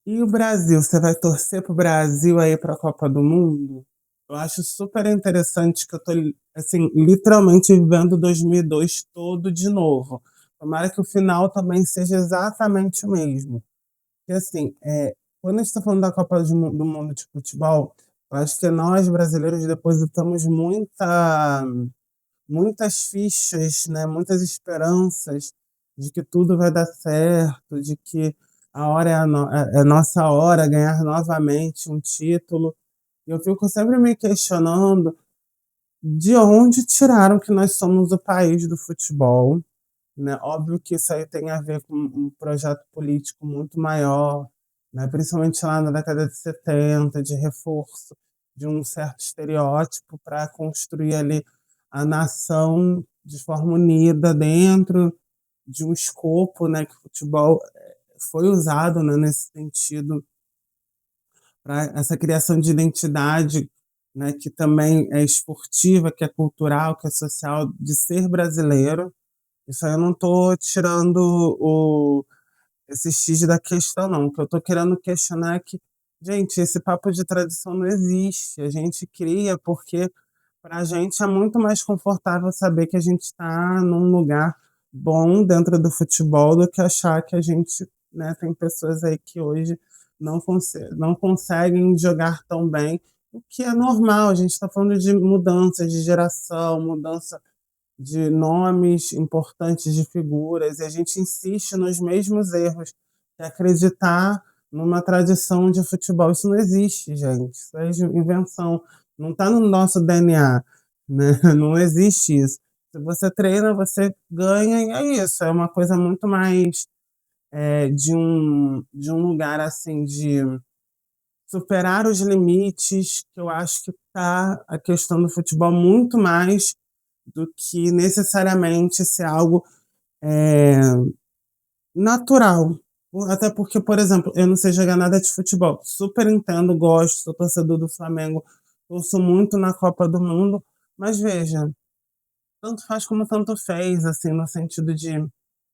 E o Brasil, você vai torcer pro Brasil aí para a Copa do Mundo? Eu acho super interessante que eu tô, assim, literalmente vivendo 2002 todo de novo. Tomara que o final também seja exatamente o mesmo. Porque, assim, quando a gente está falando da Copa do Mundo de futebol, eu acho que nós, brasileiros, depositamos muitas fichas, né, muitas esperanças de que tudo vai dar certo, de que a hora é a nossa hora, ganhar novamente um título. E eu fico sempre me questionando de onde tiraram que nós somos o país do futebol, né? Óbvio que isso aí tem a ver com um projeto político muito maior, né? Principalmente lá na década de 70, de reforço de um certo estereótipo para construir ali a nação de forma unida dentro de um escopo, né, que o futebol foi usado, né, nesse sentido para essa criação de identidade, né, que também é esportiva, que é cultural, que é social, de ser brasileiro. Isso aí eu não estou tirando esse X da questão, não. O que eu estou querendo questionar é que, gente, esse papo de tradição não existe. A gente cria porque para a gente é muito mais confortável saber que a gente está num lugar bom dentro do futebol do que achar que a gente, né, tem pessoas aí que hoje não conseguem jogar tão bem, o que é normal. A gente está falando de mudança de geração, mudança de nomes importantes de figuras, e a gente insiste nos mesmos erros, de acreditar numa tradição de futebol. Isso não existe, gente. Isso é invenção. Não está no nosso DNA, né? Não existe isso. Se você treina, você ganha, e é isso. É uma coisa muito mais de um lugar assim de superar os limites, que eu acho que está a questão do futebol muito mais do que necessariamente ser algo é, natural. Até porque, por exemplo, eu não sei jogar nada de futebol. Super entendo, gosto, sou torcedor do Flamengo, torço muito na Copa do Mundo, mas veja, tanto faz como tanto fez, assim, no sentido de,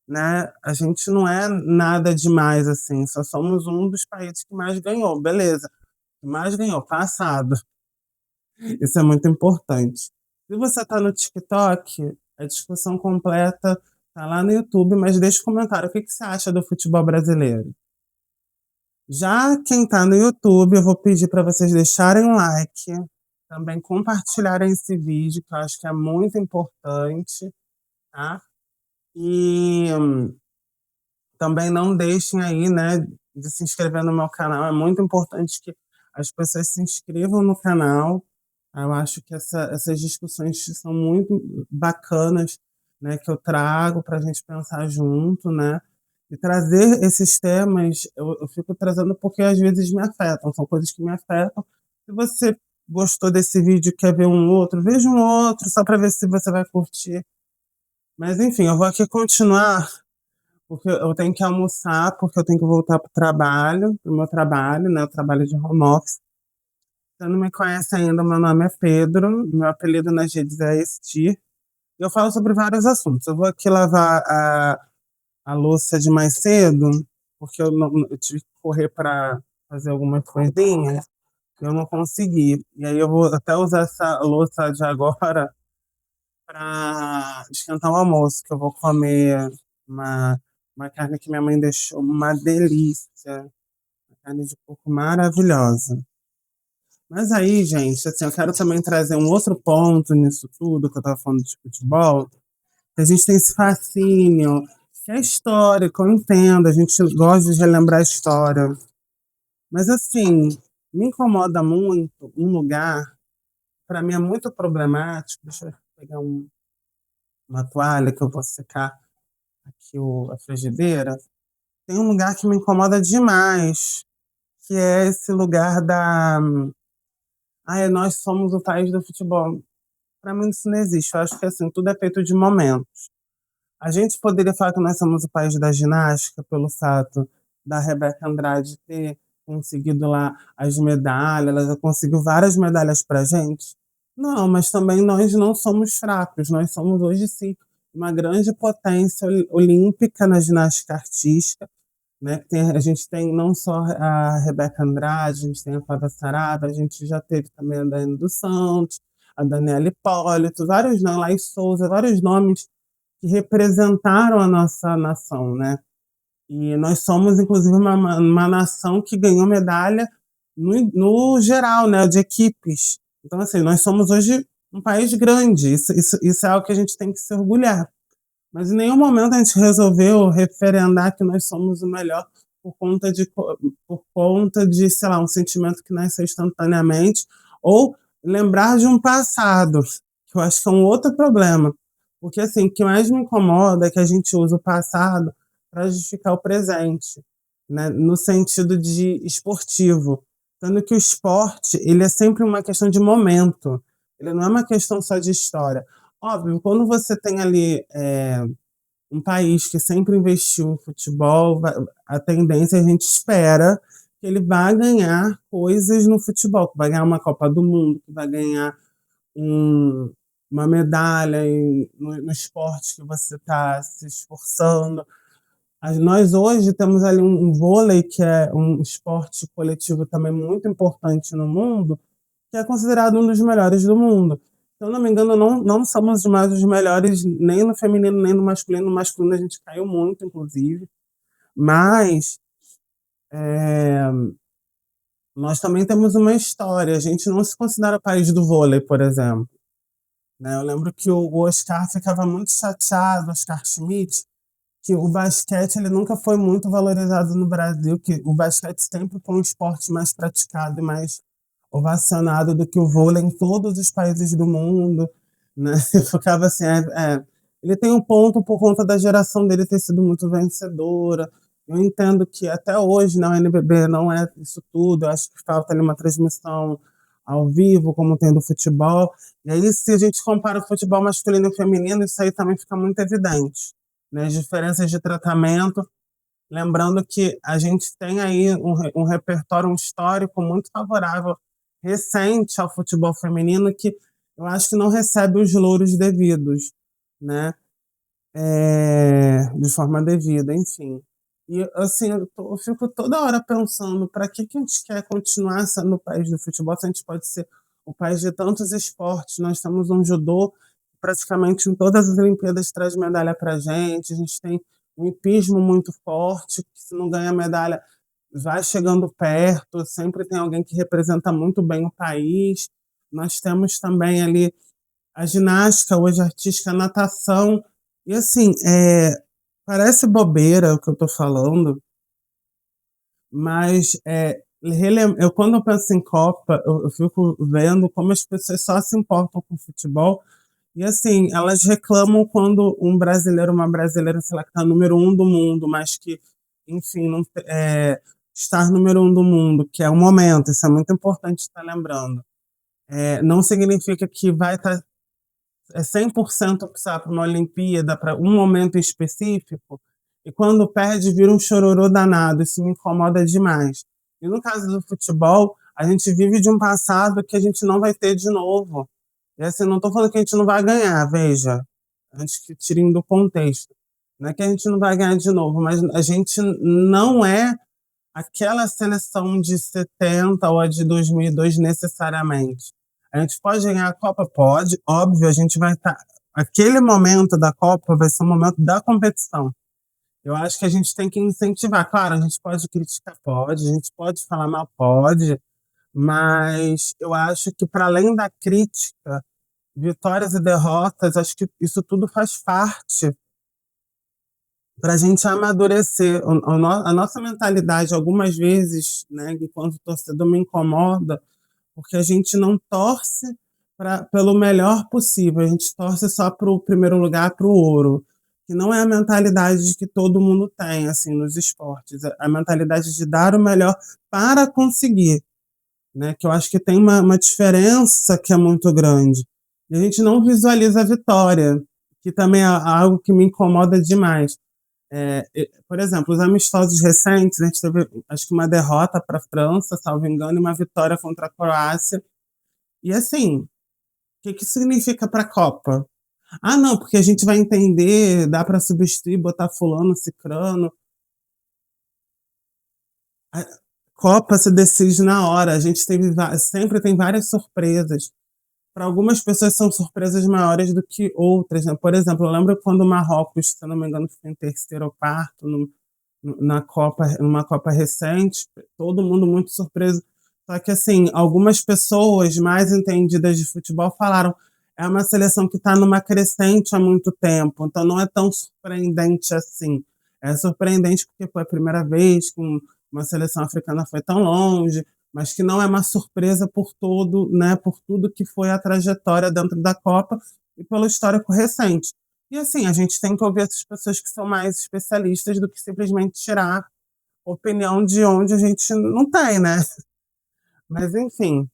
né, a gente não é nada demais, assim, só somos um dos países que mais ganhou, beleza, que mais ganhou, passado. Isso é muito importante. Se você está no TikTok, a discussão completa está lá no YouTube, mas deixa um comentário. O que você acha do futebol brasileiro? Já quem está no YouTube, eu vou pedir para vocês deixarem um like, também compartilharem esse vídeo, que eu acho que é muito importante, tá? E também não deixem aí, né, de se inscrever no meu canal. É muito importante que as pessoas se inscrevam no canal. Eu acho que essas discussões são muito bacanas, né, que eu trago para a gente pensar junto, né? E trazer esses temas, eu fico trazendo porque às vezes me afetam, são coisas que me afetam. Se você gostou desse vídeo e quer ver um outro, veja um outro, só para ver se você vai curtir. Mas enfim, eu vou aqui continuar porque eu tenho que almoçar, porque eu tenho que voltar para o trabalho, pro meu trabalho, né? Eu trabalho de home office. Você não me conhece ainda, meu nome é Pedro, meu apelido nas redes é Esti. E eu falo sobre vários assuntos. Eu vou aqui lavar a louça de mais cedo, porque eu tive que correr para fazer algumas coisinhas, e eu não consegui. E aí eu vou até usar essa louça de agora para esquentar o almoço, que eu vou comer uma, uma carne que minha mãe deixou, uma delícia, uma carne de porco maravilhosa. Mas aí, gente, assim, eu quero também trazer um outro ponto nisso tudo que eu estava falando de futebol, que a gente tem esse fascínio, que é histórico, eu entendo, a gente gosta de relembrar a história. Mas assim, me incomoda muito um lugar, para mim é muito problemático. Deixa eu pegar uma toalha que eu vou secar aqui a frigideira. Tem um lugar que me incomoda demais, que é esse lugar da. Ai, nós somos o país do futebol. Para mim isso não existe. Eu acho que assim, tudo é feito de momentos. A gente poderia falar que nós somos o país da ginástica pelo fato da Rebeca Andrade ter conseguido lá as medalhas, ela já conseguiu várias medalhas para gente. Não, mas também nós não somos fracos, nós somos hoje sim uma grande potência olímpica na ginástica artística, né? A gente tem não só a Rebeca Andrade, a gente tem a Flávia Sarada, a gente já teve também a Daiane dos Santos, a Daniela Hipólito, vários, não, Laís Souza, vários nomes que representaram a nossa nação, né? E nós somos, inclusive, uma nação que ganhou medalha no geral, né, de equipes. Então, assim, nós somos hoje um país grande, isso é algo que a gente tem que se orgulhar. Mas em nenhum momento a gente resolveu referendar que nós somos o melhor por conta de, sei lá, um sentimento que nasce instantaneamente, ou lembrar de um passado, que eu acho que é um outro problema. Porque, assim, o que mais me incomoda é que a gente usa o passado para justificar o presente, né? No sentido de esportivo. Sendo que o esporte, ele é sempre uma questão de momento, ele não é uma questão só de história. Óbvio, quando você tem ali um país que sempre investiu em futebol, a tendência a gente espera que ele vá ganhar coisas no futebol, que vai ganhar uma Copa do Mundo, que vai ganhar um, uma medalha no esporte que você está se esforçando. Nós hoje temos ali um vôlei, que é um esporte coletivo também muito importante no mundo, que é considerado um dos melhores do mundo. Se eu não me engano, não somos mais os melhores nem no feminino, nem no masculino. No masculino a gente caiu muito, inclusive. Mas nós também temos uma história. A gente não se considera o país do vôlei, por exemplo. Né? Eu lembro que o Oscar ficava muito chateado, Oscar Schmidt, que o basquete ele nunca foi muito valorizado no Brasil, que o basquete sempre foi um esporte mais praticado e mais ovacionado do que o vôlei em todos os países do mundo, né? Eu ficava assim, ele tem um ponto por conta da geração dele ter sido muito vencedora. Eu entendo que até hoje, né, o NBB não é isso tudo, eu acho que falta ali uma transmissão ao vivo, como tem do futebol. E aí, se a gente compara o futebol masculino e feminino, isso aí também fica muito evidente, né? As diferenças de tratamento. Lembrando que a gente tem aí um repertório, um histórico muito favorável, recente ao futebol feminino, que eu acho que não recebe os louros devidos, né? De forma devida, enfim. E assim, eu fico toda hora pensando para que a gente quer continuar sendo o país do futebol se a gente pode ser o país de tantos esportes. Nós temos um judô praticamente em todas as Olimpíadas traz medalha para a gente tem um hipismo muito forte, que se não ganha medalha vai chegando perto, sempre tem alguém que representa muito bem o país. Nós temos também ali a ginástica, hoje artística, a natação. E assim, parece bobeira o que eu estou falando, mas quando eu penso em Copa, eu fico vendo como as pessoas só se importam com futebol. E assim, elas reclamam quando um brasileiro, uma brasileira, sei lá, que está número um do mundo, mas que, enfim, não, estar número um do mundo, que é o momento, isso é muito importante estar lembrando. Não significa que vai estar 100% para uma Olimpíada, para um momento específico, e quando perde vira um chororô danado, isso me incomoda demais. E no caso do futebol, a gente vive de um passado que a gente não vai ter de novo. E assim, não estou falando que a gente não vai ganhar, veja, antes que tirem do contexto. Não é que a gente não vai ganhar de novo, mas a gente não é aquela seleção de 70 ou a de 2002 necessariamente. A gente pode ganhar a Copa? Pode, óbvio, a gente vai estar. Aquele momento da Copa vai ser o momento da competição. Eu acho que a gente tem que incentivar. Claro, a gente pode criticar, pode, a gente pode falar mal, pode, mas eu acho que, para além da crítica, vitórias e derrotas, acho que isso tudo faz parte para a gente amadurecer. A nossa mentalidade, algumas vezes, né, enquanto torcedor, me incomoda, porque a gente não torce pelo melhor possível, a gente torce só para o primeiro lugar, para o ouro, que não é a mentalidade que todo mundo tem assim nos esportes, a mentalidade de dar o melhor para conseguir, né? Que eu acho que tem uma diferença que é muito grande. E a gente não visualiza a vitória, que também é algo que me incomoda demais. Por exemplo, os amistosos recentes, a gente teve, acho que uma derrota para a França, salvo engano, e uma vitória contra a Croácia. E assim, o que significa para a Copa? Ah, não, porque a gente vai entender, dá para substituir, botar fulano, cicrano. A Copa se decide na hora, a gente sempre tem várias surpresas. Para algumas pessoas são surpresas maiores do que outras, né. Por exemplo, eu lembro quando o Marrocos, se eu não me engano, ficou em terceiro ou quarto na Copa, numa Copa recente, todo mundo muito surpreso. Só que, assim, algumas pessoas mais entendidas de futebol falaram: "É uma seleção que está numa crescente há muito tempo, então não é tão surpreendente assim". É surpreendente porque foi a primeira vez que uma seleção africana foi tão longe, mas que não é uma surpresa por todo, né, por tudo que foi a trajetória dentro da Copa e pelo histórico recente. E assim, a gente tem que ouvir essas pessoas que são mais especialistas do que simplesmente tirar opinião de onde a gente não tem, né. Mas enfim,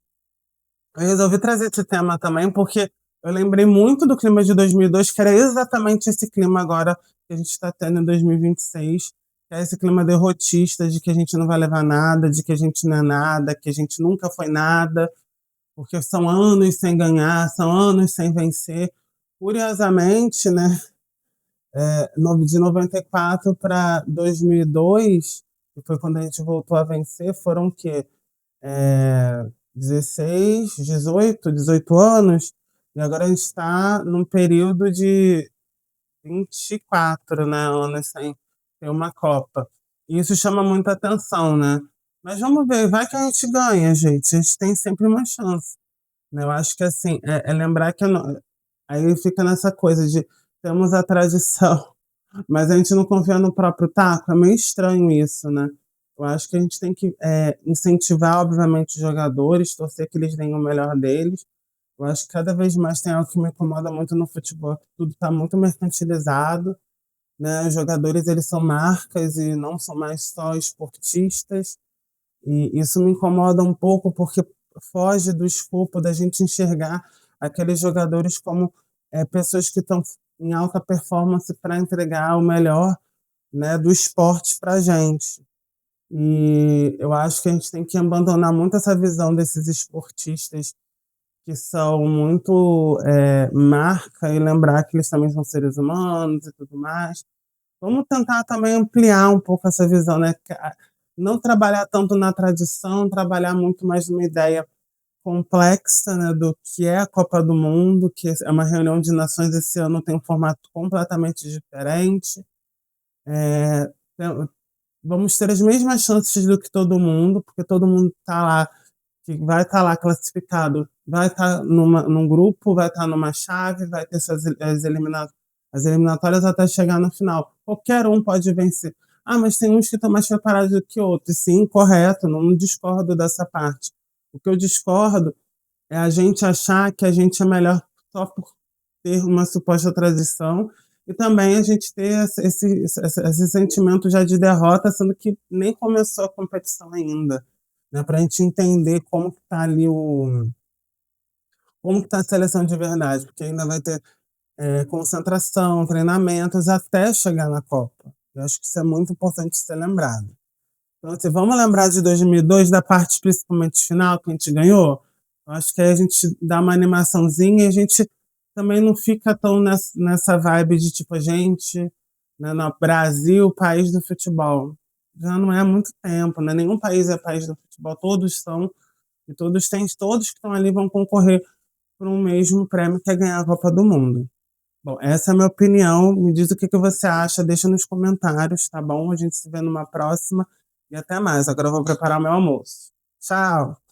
eu resolvi trazer esse tema também, porque eu lembrei muito do clima de 2002, que era exatamente esse clima agora que a gente está tendo em 2026, que é esse clima derrotista de que a gente não vai levar nada, de que a gente não é nada, que a gente nunca foi nada, porque são anos sem ganhar, são anos sem vencer. Curiosamente, né, de 94 para 2002, que foi quando a gente voltou a vencer, foram o quê? 16, 18 anos, e agora a gente está num período de 24, né, anos sem ter uma Copa. E isso chama muita atenção, né. Mas vamos ver, vai que a gente ganha, gente, a gente tem sempre uma chance, né. Eu acho que, assim, é lembrar que aí fica nessa coisa de temos a tradição, mas a gente não confia no próprio taco, é meio estranho isso, né. Eu acho que a gente tem que, incentivar, obviamente, os jogadores, torcer que eles deem o melhor deles. Eu acho que cada vez mais tem algo que me incomoda muito no futebol, que tudo está muito mercantilizado, né, os jogadores eles são marcas e não são mais só esportistas, e isso me incomoda um pouco, porque foge do escopo da gente enxergar aqueles jogadores como, pessoas que estão em alta performance para entregar o melhor, né, do esporte pra gente. E eu acho que a gente tem que abandonar muito essa visão desses esportistas que são muito, marca, e lembrar que eles também são seres humanos e tudo mais. Vamos tentar também ampliar um pouco essa visão, né, não trabalhar tanto na tradição, trabalhar muito mais numa ideia complexa, né, do que é a Copa do Mundo, que é uma reunião de nações, esse ano tem um formato completamente diferente. Eh, tem Vamos ter as mesmas chances do que todo mundo, porque todo mundo está lá, que vai estar lá classificado, vai estar num grupo, vai estar numa chave, vai ter as eliminatórias até chegar na final. Qualquer um pode vencer. Ah, mas tem uns que estão mais preparados do que outros. Sim, correto, não discordo dessa parte. O que eu discordo é a gente achar que a gente é melhor só por ter uma suposta tradição, e também a gente ter esse sentimento já de derrota, sendo que nem começou a competição ainda, né, para a gente entender como que tá ali como que tá a seleção de verdade, porque ainda vai ter, concentração, treinamentos até chegar na Copa. Eu acho que isso é muito importante ser lembrado. Então, assim, vamos lembrar de 2002, da parte principalmente final que a gente ganhou? Eu acho que aí a gente dá uma animaçãozinha e a gente também não fica tão nessa vibe de tipo, a gente, né, no Brasil, país do futebol. Já não é há muito tempo, né? Nenhum país é país do futebol, todos são, e todos que estão ali vão concorrer por um mesmo prêmio, que é ganhar a Copa do Mundo. Bom, essa é a minha opinião. Me diz o que que você acha, deixa nos comentários, tá bom? A gente se vê numa próxima e até mais. Agora eu vou preparar meu almoço. Tchau!